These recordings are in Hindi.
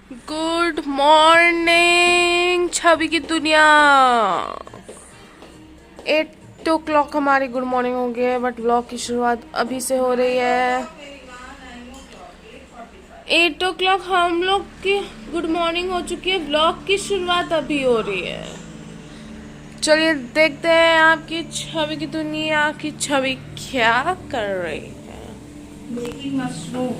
गुड मॉर्निंग छवि की दुनिया। 8 o'clock हमारी गुड मॉर्निंग हो गई है, बट व्लॉग की शुरुआत अभी से हो रही है। 8 o'clock हम लोग की गुड मॉर्निंग हो चुकी है, व्लॉग की शुरुआत अभी हो रही है। चलिए देखते हैं आपकी छवि की दुनिया की छवि क्या कर रही है। Making mushroom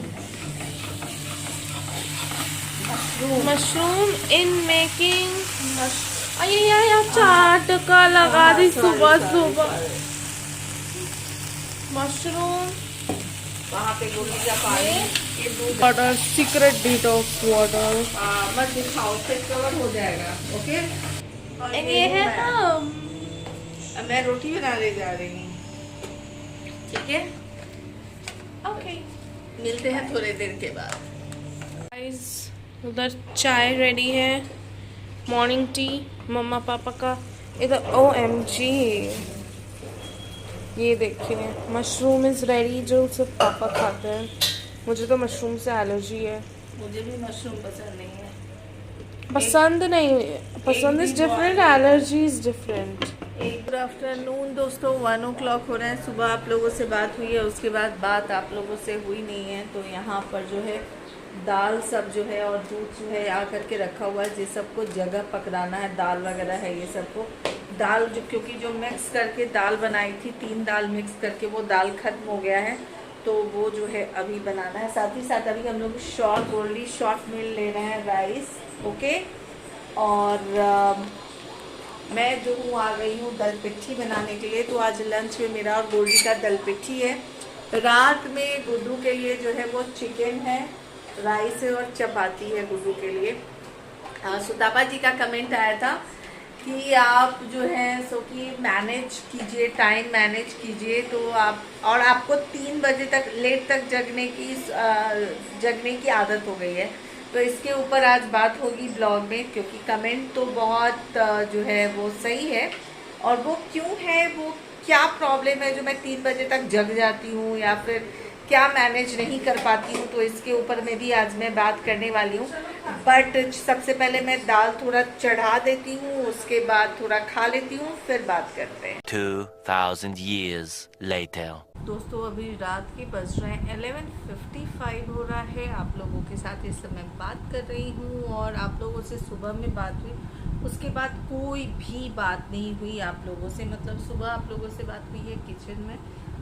in making. अरे चाट का लगा दी सुबह सुबह। मशरूम वहाँ पे गोली का पानी, ये दूध वाटर, सीक्रेट डिटॉक्स वाटर। मत दिखाओ, फिर कवर हो जाएगा। ओके। और ये है हम। मैं रोटी बनाने जा रही हूँ। ठीक है, ओके मिलते हैं थोड़ी देर के बाद। गाइस, उधर चाय रेडी है, मॉर्निंग टी मम्मा पापा का। इधर OMG, ये देखिए मशरूम इज रेडी, जो सिर्फ पापा खाते हैं। मुझे तो मशरूम से एलर्जी है। मुझे भी मशरूम पसंद नहीं है। पसंद नहीं, पसंद is different, allergy is different. Good afternoon दोस्तों, 1 o'clock हो रहे हैं। सुबह आप लोगों से बात हुई है, उसके बाद बात आप लोगों से हुई नहीं है। तो यहाँ पर जो है दाल सब जो है और दूध जो है आ करके रखा हुआ है। ये सबको जगह पकड़ाना है, दाल वगैरह है ये सबको। दाल जो, क्योंकि जो मिक्स करके दाल बनाई थी, 3 दाल मिक्स करके, वो दाल खत्म हो गया है। तो वो जो है अभी बनाना है। साथ ही साथ अभी हम लोग शॉर्ट मील ले रहे हैं, राइस। ओके। और मैं जो हूँ आ गई हूँ दल पिट्ठी बनाने के लिए। तो आज लंच में मेरा और गोल्डी का दल पिट्ठी है। रात में गुड्डू के लिए जो है वो चिकन है, राइस है और चपाती है गुड्डू के लिए। सुतापा जी का कमेंट आया था कि आप जो है सो कि मैनेज कीजिए, टाइम मैनेज कीजिए। तो आप, और आपको 3 बजे तक लेट तक जगने की आदत हो गई है। तो इसके ऊपर आज बात होगी ब्लॉग में, क्योंकि कमेंट तो बहुत जो है वो सही है। और वो क्यों है, वो क्या प्रॉब्लम है जो मैं 3 बजे तक जग जाती हूँ, या फिर क्या मैनेज नहीं कर पाती हूँ। तो इसके ऊपर में भी आज मैं बात करने वाली हूँ। बट सबसे पहले मैं दाल थोड़ा चढ़ा देती हूँ, उसके बाद थोड़ा खा लेती हूँ, फिर बात करते हैं। 2000 years later. दोस्तों अभी रात के बज रहे हैं 11:55 हो रहा है। आप लोगों के साथ इस समय बात कर रही हूँ, और आप लोगों से सुबह में बात हुई, उसके बाद कोई भी बात नहीं हुई आप लोगों से। मतलब सुबह आप लोगों से बात हुई है किचन में,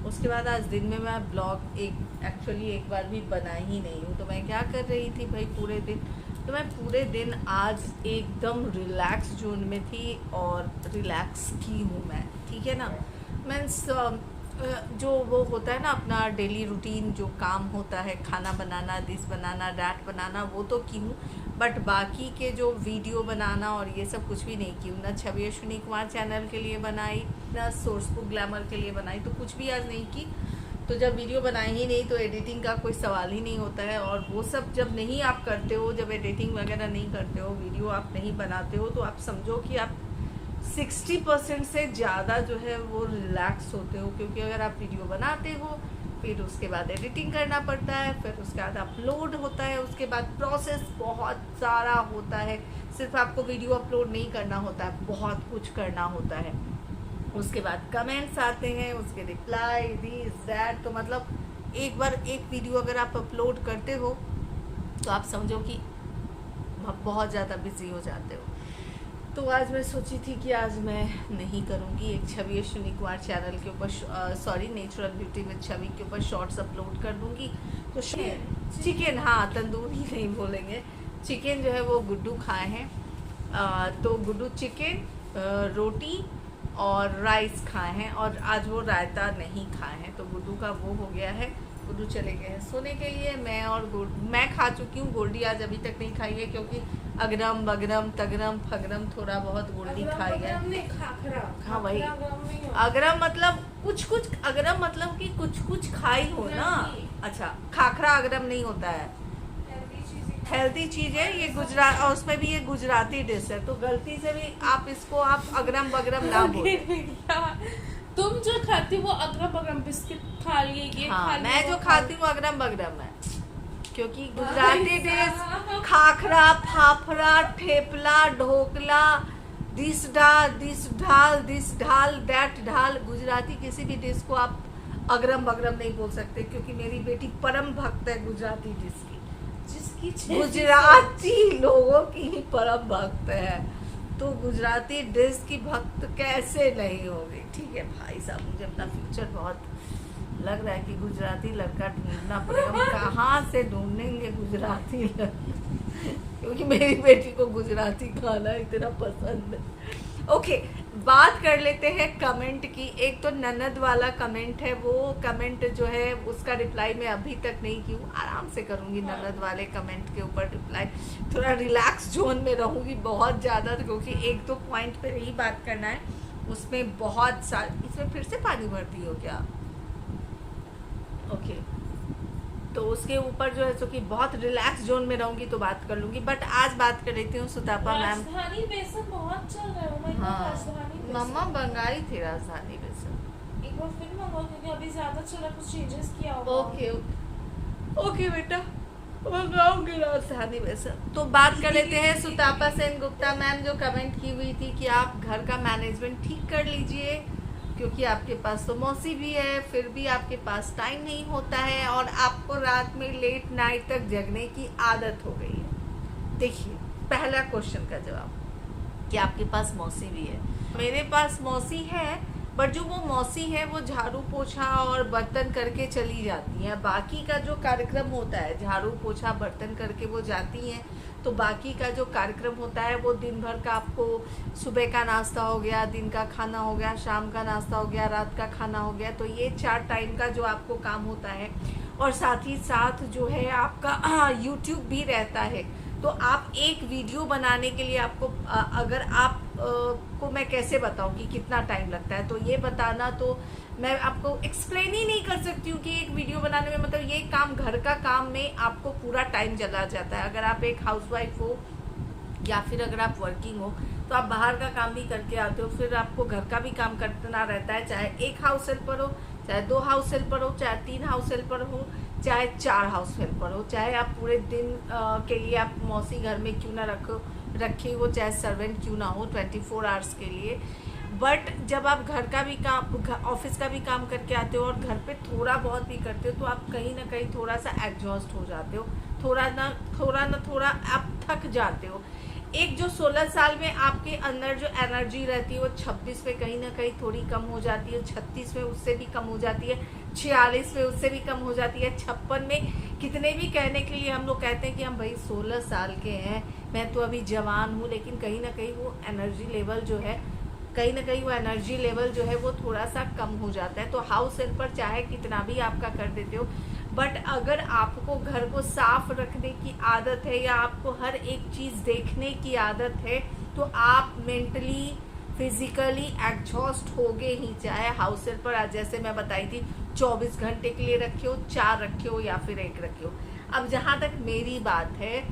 उसके बाद आज दिन में मैं ब्लॉग एक बार भी बना ही नहीं हूँ। तो मैं क्या कर रही थी भाई पूरे दिन, तो मैं पूरे दिन आज एकदम रिलैक्स जोन में थी, और रिलैक्स की हूँ मैं। ठीक है ना, मीन्स जो वो होता है ना अपना डेली रूटीन जो काम होता है, खाना बनाना, डिश बनाना, डैट बनाना, वो तो की हूँ। बट बाकी के जो वीडियो बनाना और ये सब कुछ भी नहीं की हूँ। ना छवि अश्विनी कुमार चैनल के लिए बनाई, ना सोर्सबुक ग्लैमर के लिए बनाई, तो कुछ भी आज नहीं की। तो जब वीडियो बनाई ही नहीं तो एडिटिंग का कोई सवाल ही नहीं होता है। और वो सब जब नहीं आप करते हो, जब एडिटिंग वगैरह नहीं करते हो, वीडियो आप नहीं बनाते हो, तो आप समझो कि आप 60% से ज़्यादा जो है वो रिलैक्स होते हो। क्योंकि अगर आप वीडियो बनाते हो, फिर उसके बाद एडिटिंग करना पड़ता है, फिर उसके बाद अपलोड होता है, उसके बाद प्रोसेस बहुत सारा होता है। सिर्फ आपको वीडियो अपलोड नहीं करना होता है, बहुत कुछ करना होता है। उसके बाद कमेंट्स आते हैं, उसके रिप्लाई, दिस दैट। तो मतलब एक बार एक वीडियो अगर आप अपलोड करते हो तो आप समझो कि बहुत ज़्यादा बिजी हो जाते हो। तो आज मैं सोची थी कि आज मैं नहीं करूँगी, एक छवि अश्विनी कुमार चैनल के ऊपर, सॉरी नेचुरल ब्यूटी विद छवि के ऊपर शॉर्ट्स अपलोड कर दूँगी। तो चिकन, हाँ तंदूरी नहीं बोलेंगे, चिकन जो है वो गुड्डू खाए हैं। तो गुड्डू चिकन, रोटी और राइस खाए हैं, और आज वो रायता नहीं खाए हैं। तो गुड्डू का वो हो गया है, गुड्डू चले गए हैं सोने के लिए। मैं खा चुकी हूँ, गोल्डी आज अभी तक नहीं खाई है, क्योंकि अगरम बगरम तगरम फगरम थोड़ा बहुत गोल्डी खाई है। हाँ वही अगरम मतलब कुछ अगरम मतलब कि कुछ खाई हो ना। अच्छा, खाखरा अगरम नहीं होता है, हेल्दी चीज है ये, गुजरात, और उसमें भी ये गुजराती डिश है। तो गलती से भी आप इसको आप अगरम बगरम ना बोलो। तुम जो खाती वो अगरम बगरम बिस्किट खा लिए, ये हाँ, खा लिए, मैं जो खाती हूँ अगरम बगरम है। क्योंकि गुजराती डिश खाखरा, फाफड़ा, ठेपला, ढोकला, दिस ढाल, दैट ढाल, गुजराती किसी भी डिश को आप अगरम बगरम नहीं बोल सकते, क्योंकि मेरी बेटी परम भक्त है गुजराती डिश की। जिसकी गुजराती लोगों की ही परम भक्त है, तो गुजराती डिश की भक्त कैसे नहीं होगी। ठीक है भाई साहब, मुझे अपना फ्यूचर बहुत लग रहा है कि गुजराती लड़का ढूंढना पड़ेगा। हम कहाँ से ढूंढेंगे गुजराती लड़का, क्योंकि मेरी बेटी को गुजराती खाना इतना पसंद है। ओके, बात कर लेते हैं कमेंट की। एक तो ननद वाला कमेंट है, वो कमेंट जो है उसका रिप्लाई मैं अभी तक नहीं की हूँ, आराम से करूँगी ननद वाले कमेंट के ऊपर रिप्लाई। थोड़ा रिलैक्स जोन में रहूँगी बहुत ज़्यादा, क्योंकि एक दो पॉइंट पे ही बात करना है, उसमें बहुत सारे। इसमें फिर से पानी भरती हो क्या? ओके, तो उसके ऊपर जो है सो कि बहुत रिलैक्स जोन में रहूंगी तो बात कर लूंगी। बट आज बात कर लेती हूँ सुतापा मैम। राजधानी बेसन बहुत चल रहा है। Oh my God, हाँ, राजधानी बेसन। मम्मा मंगाई थी राजधानी बेसन। एक बार फिर मंगाओ, क्योंकि अभी ज्यादा चल रहा है, कुछ चेंजेस किया होगा। ओके ओके बेटा, मंगाऊंगी राजधानी बेसन। तो बात कर लेते हैं सुतापा सेन गुप्ता मैम जो कमेंट की हुई थी कि आप घर का मैनेजमेंट ठीक कर लीजिए, क्योंकि आपके पास तो मौसी भी है, फिर भी आपके पास टाइम नहीं होता है और आपको रात में लेट नाइट तक जगने की आदत हो गई है। देखिए, पहला क्वेश्चन का जवाब कि आपके पास मौसी भी है। मेरे पास मौसी है, बट जो वो मौसी है वो झाड़ू पोछा और बर्तन करके चली जाती हैं। बाकी का जो कार्यक्रम होता है, झाड़ू पोछा बर्तन करके वो जाती हैं, तो बाकी का जो कार्यक्रम होता है वो दिन भर का, आपको सुबह का नाश्ता हो गया, दिन का खाना हो गया, शाम का नाश्ता हो गया, रात का खाना हो गया, तो ये 4 टाइम का जो आपको काम होता है। और साथ ही साथ जो है आपका यूट्यूब भी रहता है। तो आप एक वीडियो बनाने के लिए आपको अगर आप को मैं कैसे बताऊं कि कितना टाइम लगता है, तो ये बताना तो मैं आपको एक्सप्लेन ही नहीं कर सकती हूँ कि एक वीडियो बनाने में, मतलब ये काम, घर का काम में आपको पूरा टाइम चला जाता है। अगर आप एक हाउसवाइफ हो या फिर अगर आप वर्किंग हो, तो आप बाहर का काम भी करके आते हो, फिर आपको घर का भी काम करना रहता है, चाहे एक हाउस हेल्पर हो, चाहे 2 हाउस हेल्पर हो, चाहे 3 हाउस हेल्पर हो, चाहे 4 हाउस हेल्पर हो, चाहे आप पूरे दिन के लिए आप मौसी घर में क्यों ना रखे हो, चाहे सर्वेंट क्यों ना हो 24 आवर्स के लिए। बट जब आप घर का भी काम, ऑफिस का भी काम करके आते हो और घर पे थोड़ा बहुत भी करते हो, तो आप कहीं ना कहीं थोड़ा सा एग्जॉस्ट हो जाते हो, थोड़ा ना आप थक जाते हो। एक जो 16 साल में आपके अंदर जो एनर्जी रहती है वो 26 में कहीं ना कहीं थोड़ी कम हो जाती है, 36 में उससे भी कम हो जाती है, 46 में उससे भी कम हो जाती है, 56 में कितने भी कहने के लिए हम लोग कहते हैं कि हम भाई 16 साल के हैं, मैं तो अभी जवान हूँ, लेकिन कहीं ना कहीं वो एनर्जी लेवल जो है, वो थोड़ा सा कम हो जाता है। तो हाउस हेल्पर चाहे कितना भी आपका कर देते हो, बट अगर आपको घर को साफ रखने की आदत है या आपको हर एक चीज देखने की आदत है, तो आप मेंटली फिजिकली एग्जॉस्ट होगे ही। चाहे हाउस हेल्पर आज जैसे मैं बताई थी 24 घंटे के लिए रखे हो, 4 रखे हो या फिर 1 रखे हो। अब जहां तक मेरी बात है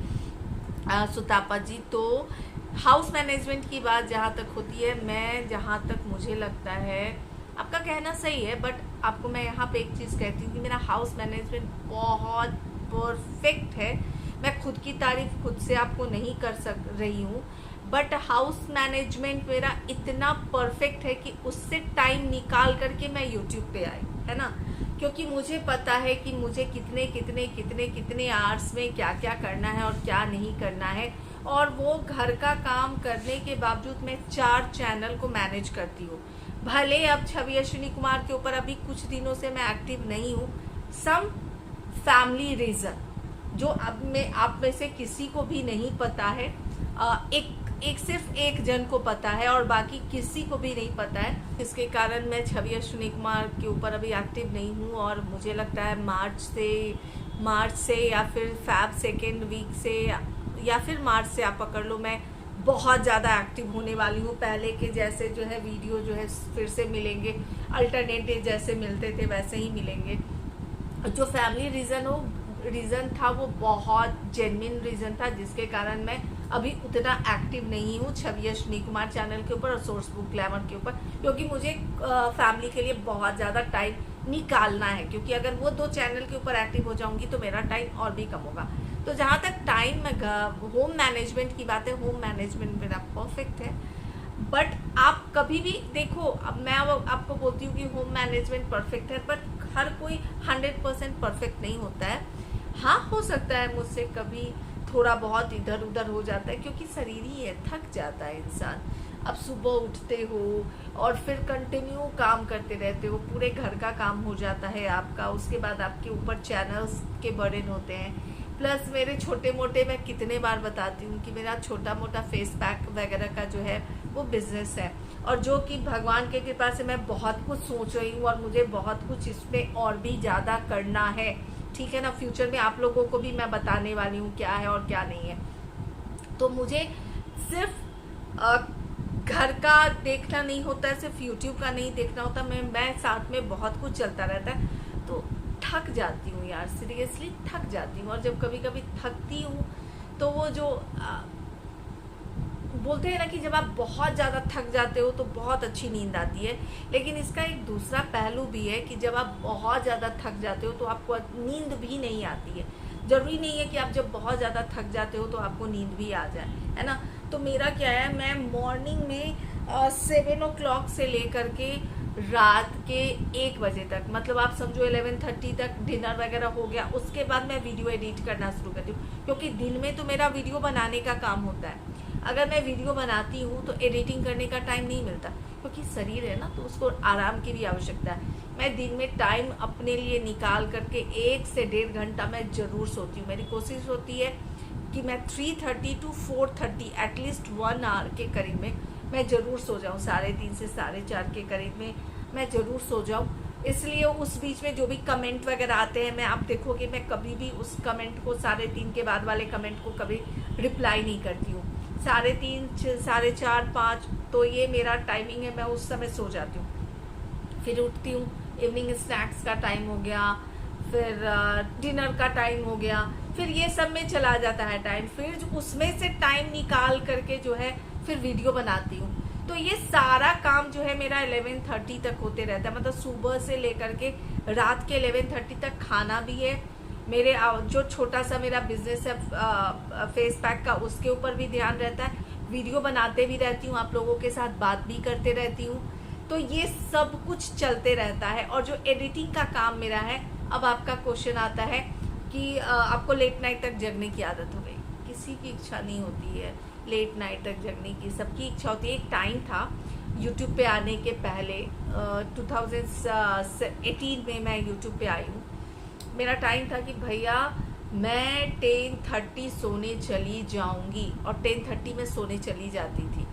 सुतापा जी, तो हाउस मैनेजमेंट की बात जहां तक होती है, मैं जहां तक मुझे लगता है, आपका कहना सही है, बट आपको मैं यहाँ पे एक चीज़ कहती हूँ कि मेरा हाउस मैनेजमेंट बहुत परफेक्ट है। मैं खुद की तारीफ खुद से आपको नहीं कर रही हूँ, बट हाउस मैनेजमेंट मेरा इतना परफेक्ट है कि उससे टाइम निकाल करके मैं यूट्यूब पे आई, है ना, क्योंकि मुझे पता है कि मुझे कितने आवर्स में क्या क्या करना है और क्या नहीं करना है। और वो घर का काम करने के बावजूद मैं 4 चैनल को मैनेज करती हूँ। भले अब छवि अश्विनी कुमार के ऊपर अभी कुछ दिनों से मैं एक्टिव नहीं हूँ, सम फैमिली रीजन जो अब में आप में से किसी को भी नहीं पता है, सिर्फ एक जन को पता है और बाकी किसी को भी नहीं पता है, इसके कारण मैं छवि अश्विनी कुमार के ऊपर अभी एक्टिव नहीं हूँ। और मुझे लगता है मार्च से या फिर फैब 2nd वीक से या फिर मार्च से आप पकड़ लो, मैं बहुत ज़्यादा एक्टिव होने वाली हूँ। पहले के जैसे जो है वीडियो जो है फिर से मिलेंगे, अल्टरनेटिव जैसे मिलते थे वैसे ही मिलेंगे। जो फैमिली रीज़न था वो बहुत जेन्युइन रीज़न था, जिसके कारण मैं अभी उतना एक्टिव नहीं हूँ छवि अश्विनी कुमार चैनल के ऊपर और सोर्स बुक ग्लैमर के ऊपर, क्योंकि मुझे फैमिली के लिए बहुत ज़्यादा टाइम निकालना है, क्योंकि अगर वो 2 चैनल के ऊपर एक्टिव हो जाऊंगी तो मेरा टाइम और भी कम होगा। तो जहाँ तक टाइम में होम मैनेजमेंट की बात है, होम मैनेजमेंट मेरा परफेक्ट है। बट आप कभी भी देखो, अब मैं आपको बोलती हूँ कि होम मैनेजमेंट परफेक्ट है, बट हर कोई 100% परफेक्ट नहीं होता है। हाँ, हो सकता है मुझसे कभी थोड़ा बहुत इधर उधर हो जाता है, क्योंकि शरीर ही है, थक जाता है इंसान। अब सुबह उठते हो और फिर कंटिन्यू काम करते रहते हो, पूरे घर का काम हो जाता है आपका, उसके बाद आपके ऊपर चैनल्स के बर्डन होते हैं, प्लस मेरे छोटे मोटे, मैं कितने बार बताती हूँ कि मेरा छोटा मोटा फेस पैक वगैरह का जो है वो बिजनेस है, और जो कि भगवान के कृपा से मैं बहुत कुछ सोच रही हूँ और मुझे बहुत कुछ इसमें और भी ज़्यादा करना है, ठीक है ना। फ्यूचर में आप लोगों को भी मैं बताने वाली हूँ क्या है और क्या नहीं है। तो मुझे सिर्फ घर का देखना नहीं होता है, सिर्फ यूट्यूब का नहीं देखना होता, मैं साथ में बहुत कुछ चलता रहता है, तो थक जाती हूँ यार, सीरियसली थक जाती हूँ। और जब कभी कभी थकती हूँ तो वो जो बोलते हैं ना कि जब आप बहुत ज़्यादा थक जाते हो तो बहुत अच्छी नींद आती है, लेकिन इसका एक दूसरा पहलू भी है कि जब आप बहुत ज़्यादा थक जाते हो तो आपको नींद भी नहीं आती है। ज़रूरी नहीं है कि आप जब बहुत ज़्यादा थक जाते हो तो आपको नींद भी आ जाए, है ना। तो मेरा क्या है, मैं मॉर्निंग में 7 o'clock से लेकर के रात के 1 बजे तक, मतलब आप समझो 11:30 तक डिनर वगैरह हो गया, उसके बाद मैं वीडियो एडिट करना शुरू करती हूँ, क्योंकि दिन में तो मेरा वीडियो बनाने का काम होता है। अगर मैं वीडियो बनाती हूँ तो एडिटिंग करने का टाइम नहीं मिलता, क्योंकि शरीर है ना, तो उसको आराम की भी आवश्यकता है। मैं दिन में टाइम अपने लिए निकाल करके 1 से 1.5 घंटा मैं ज़रूर सोती हूँ। मेरी कोशिश होती है कि मैं 3:30 to 4:30 एटलीस्ट 1 आवर के करीब में मैं ज़रूर सो जाऊँ, 3:30 से 4:30 के करीब में मैं ज़रूर सो जाऊँ। इसलिए उस बीच में जो भी कमेंट वगैरह आते हैं, मैं आप देखोगे मैं कभी भी उस कमेंट को 3:30 के बाद वाले कमेंट को कभी रिप्लाई नहीं करती हूँ। 3:30, 4:30, 5 तो ये मेरा टाइमिंग है, मैं उस समय सो जाती हूँ। फिर उठती हूँ, इवनिंग स्नैक्स का टाइम हो गया, फिर डिनर का टाइम हो गया, फिर ये सब में चला जाता है टाइम, फिर उसमें से टाइम निकाल करके जो है फिर वीडियो बनाती हूँ। तो ये सारा काम जो है मेरा 11:30 तक होते रहता है, मतलब सुबह से लेकर के रात के 11:30 तक। खाना भी है, मेरे जो छोटा सा मेरा बिजनेस है फेस पैक का, उसके ऊपर भी ध्यान रहता है, वीडियो बनाते भी रहती हूँ, आप लोगों के साथ बात भी करते रहती हूँ, तो ये सब कुछ चलते रहता है। और जो एडिटिंग का काम मेरा है, अब आपका क्वेश्चन आता है कि आपको लेट नाइट तक जगने की आदत हो गई। किसी की इच्छा नहीं होती है लेट नाइट तक जगने की, सबकी इच्छा होती है। एक टाइम था यूट्यूब पे आने के पहले, 2018 में मैं यूट्यूब पे आई हूँ। मेरा टाइम था कि भैया मैं 10:30 सोने चली जाऊंगी, और 10:30 में सोने चली जाती थी।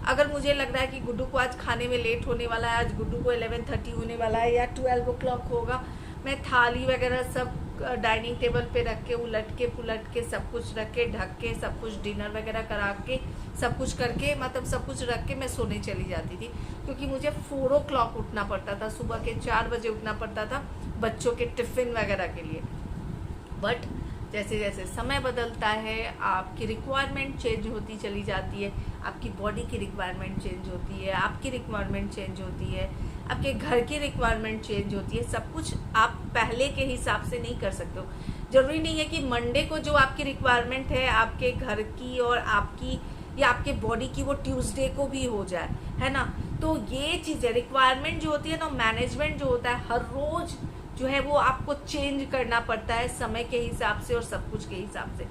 अगर मुझे लग रहा है कि गुड्डू को आज खाने में लेट होने वाला है, आज गुड्डू को 11:30 होने वाला है या 12 o'clock होगा, मैं थाली वगैरह सब डाइनिंग टेबल पे रख के, उलट के पुलट के, सब कुछ रख के, ढक के, सब कुछ डिनर वगैरह करा के, सब कुछ करके, मतलब सब कुछ रख के मैं सोने चली जाती थी, क्योंकि मुझे 4 o'clock उठना पड़ता था, सुबह के 4 बजे उठना पड़ता था बच्चों के टिफ़िन वगैरह के लिए। बट जैसे जैसे समय बदलता है, आपकी रिक्वायरमेंट चेंज होती चली जाती है, आपकी बॉडी की रिक्वायरमेंट चेंज होती है, आपकी रिक्वायरमेंट चेंज होती है, आपके घर की रिक्वायरमेंट चेंज होती है। सब कुछ आप पहले के हिसाब से नहीं कर सकते हो। ज़रूरी नहीं है कि मंडे को जो आपकी रिक्वायरमेंट है आपके घर की और आपकी या आपके बॉडी की, वो ट्यूसडे को भी हो जाए, है ना। तो ये चीज़ें रिक्वायरमेंट जो होती है ना, मैनेजमेंट जो होता है, हर रोज़ जो है वो आपको चेंज करना पड़ता है समय के हिसाब से और सब कुछ के हिसाब से।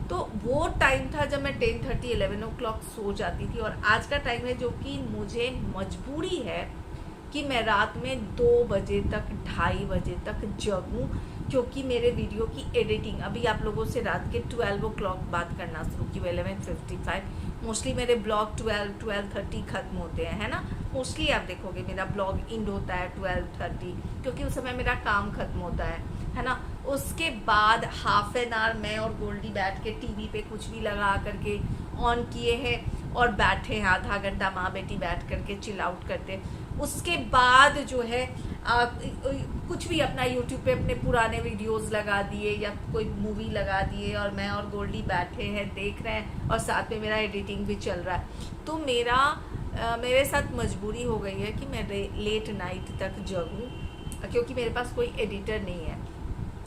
तो वो टाइम था जब मैं 10:30, 11 o'clock सो जाती थी, और आज का टाइम है जो कि मुझे मजबूरी है कि मैं रात में 2 बजे तक, 2:30 बजे तक जगूं, क्योंकि मेरे वीडियो की एडिटिंग, अभी आप लोगों से रात के 12 o'clock बात करना शुरू की, 11:55। मोस्टली मेरे ब्लॉग 12-12:30 खत्म होते हैं, है ना। मोस्टली आप देखोगे मेरा ब्लॉग इंड होता है 12:30, क्योंकि उस समय मेरा काम खत्म होता है ना। उसके बाद हाफ एन आवर मैं और गोल्डी बैठ के टीवी पे कुछ भी लगा करके ऑन किए हैं और बैठे हैं, आधा घंटा माँ बेटी बैठ करके चिल आउट करते। उसके बाद जो है कुछ भी अपना यूट्यूब पे अपने पुराने वीडियोस लगा दिए या कोई मूवी लगा दिए, और मैं और गोल्डी बैठे हैं देख रहे हैं, और साथ में मेरा एडिटिंग भी चल रहा है। तो मेरे साथ मजबूरी हो गई है कि मैं लेट नाइट तक जगूं, क्योंकि मेरे पास कोई एडिटर नहीं है।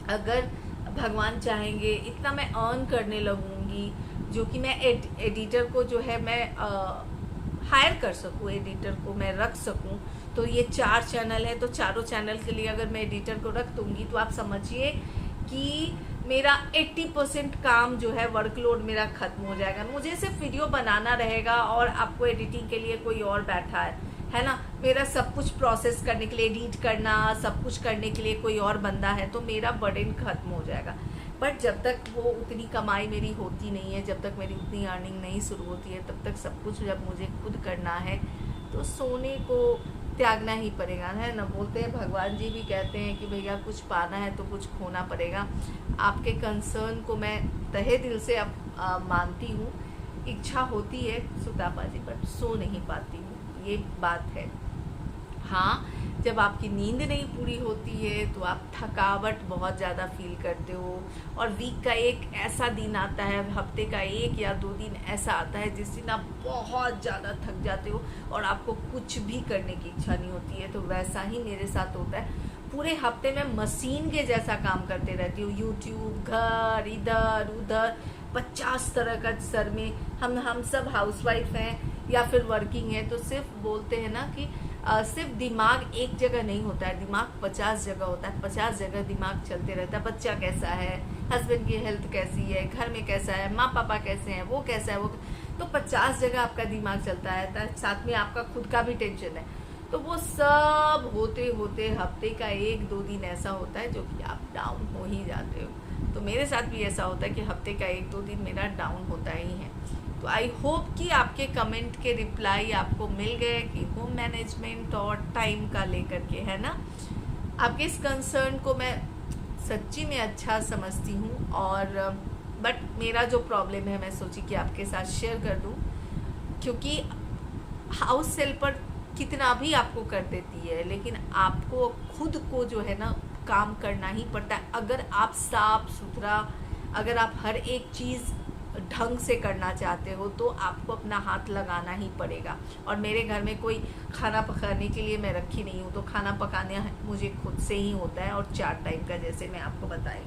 अगर भगवान चाहेंगे इतना मैं अर्न करने लगूंगी, जो कि मैं एडिटर को जो है मैं हायर कर सकूं, एडिटर को मैं रख सकूं। तो ये 4 चैनल है, तो चारों चैनल के लिए अगर मैं एडिटर को रख दूंगी तो आप समझिए कि मेरा 80% काम जो है वर्कलोड मेरा खत्म हो जाएगा। मुझे सिर्फ वीडियो बनाना रहेगा और आपको एडिटिंग के लिए कोई और बैठा है ना। मेरा सब कुछ प्रोसेस करने के लिए, एडिट करना, सब कुछ करने के लिए कोई और बंदा है, तो मेरा बर्डन खत्म हो जाएगा। बट जब तक वो उतनी कमाई मेरी होती नहीं है, जब तक मेरी उतनी अर्निंग नहीं शुरू होती है, तब तक सब कुछ जब मुझे खुद करना है तो सोने को त्यागना ही पड़ेगा, है ना। बोलते हैं, भगवान जी भी कहते हैं कि भैया कुछ पाना है तो कुछ खोना पड़ेगा। आपके कंसर्न को मैं तहे दिल से अब मानती हूँ। इच्छा होती है सुतापा जी, बट सो नहीं पाती हूँ, ये बात है। हाँ, जब आपकी नींद नहीं पूरी होती है तो आप थकावट बहुत ज़्यादा फील करते हो, और वीक का एक ऐसा दिन आता है, हफ्ते का 1 या 2 दिन ऐसा आता है जिस दिन आप बहुत ज़्यादा थक जाते हो और आपको कुछ भी करने की इच्छा नहीं होती है। तो वैसा ही मेरे साथ होता है। पूरे हफ्ते में मशीन के जैसा काम करते रहती हूँ, यूट्यूब, घर, इधर उधर 50 तरह का सर में। हम सब हाउसवाइफ हैं या फिर वर्किंग है, तो सिर्फ बोलते हैं ना कि सिर्फ दिमाग एक जगह नहीं होता है, दिमाग 50 जगह होता है, 50 जगह दिमाग चलते रहता है। बच्चा कैसा है, हस्बैंड की हेल्थ कैसी है, घर में कैसा है, माँ पापा कैसे हैं, वो कैसा है, वो तो 50 जगह आपका दिमाग चलता है। साथ में आपका खुद का भी टेंशन है। तो वो सब होते होते हफ्ते का 1-2 दिन ऐसा होता है जो कि आप डाउन हो ही जाते हो। तो मेरे साथ भी ऐसा होता है कि हफ्ते का 1-2 दिन मेरा डाउन होता ही है। तो आई होप कि आपके कमेंट के रिप्लाई आपको मिल गए कि होम मैनेजमेंट और टाइम का लेकर के, है ना। आपके इस कंसर्न को मैं सच्ची में अच्छा समझती हूँ, और बट मेरा जो प्रॉब्लम है मैं सोची कि आपके साथ शेयर कर दूँ, क्योंकि हाउस हेल्पर कितना भी आपको कर देती है, लेकिन आपको खुद को जो है ना काम करना ही पड़ता है। अगर आप साफ सुथरा, अगर आप हर एक चीज़ ढंग से करना चाहते हो तो आपको अपना हाथ लगाना ही पड़ेगा। और मेरे घर में कोई खाना पकाने के लिए मैं रखी नहीं हूँ, तो खाना पकाने मुझे खुद से ही होता है, और 4 टाइम का, जैसे मैं आपको बताई,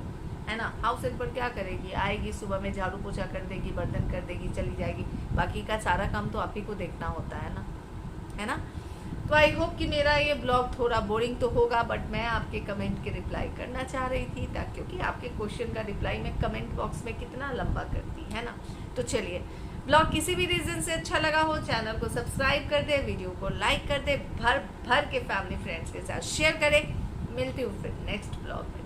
है ना। हाउस हेल्पर क्या करेगी, आएगी सुबह में झाड़ू पोछा कर देगी, बर्तन कर देगी, चली जाएगी। बाकी का सारा काम तो आप ही को देखना होता है ना। तो आई होप कि मेरा ये ब्लॉग थोड़ा बोरिंग तो होगा, बट मैं आपके कमेंट के रिप्लाई करना चाह रही थी, ताकि क्योंकि आपके क्वेश्चन का रिप्लाई मैं कमेंट बॉक्स में कितना लंबा करती, है ना। तो चलिए, ब्लॉग किसी भी रीज़न से अच्छा लगा हो, चैनल को सब्सक्राइब कर दे, वीडियो को लाइक कर दे, भर के फैमिली फ्रेंड्स के साथ शेयर करें। मिलती हूँ फिर नेक्स्ट ब्लॉग में।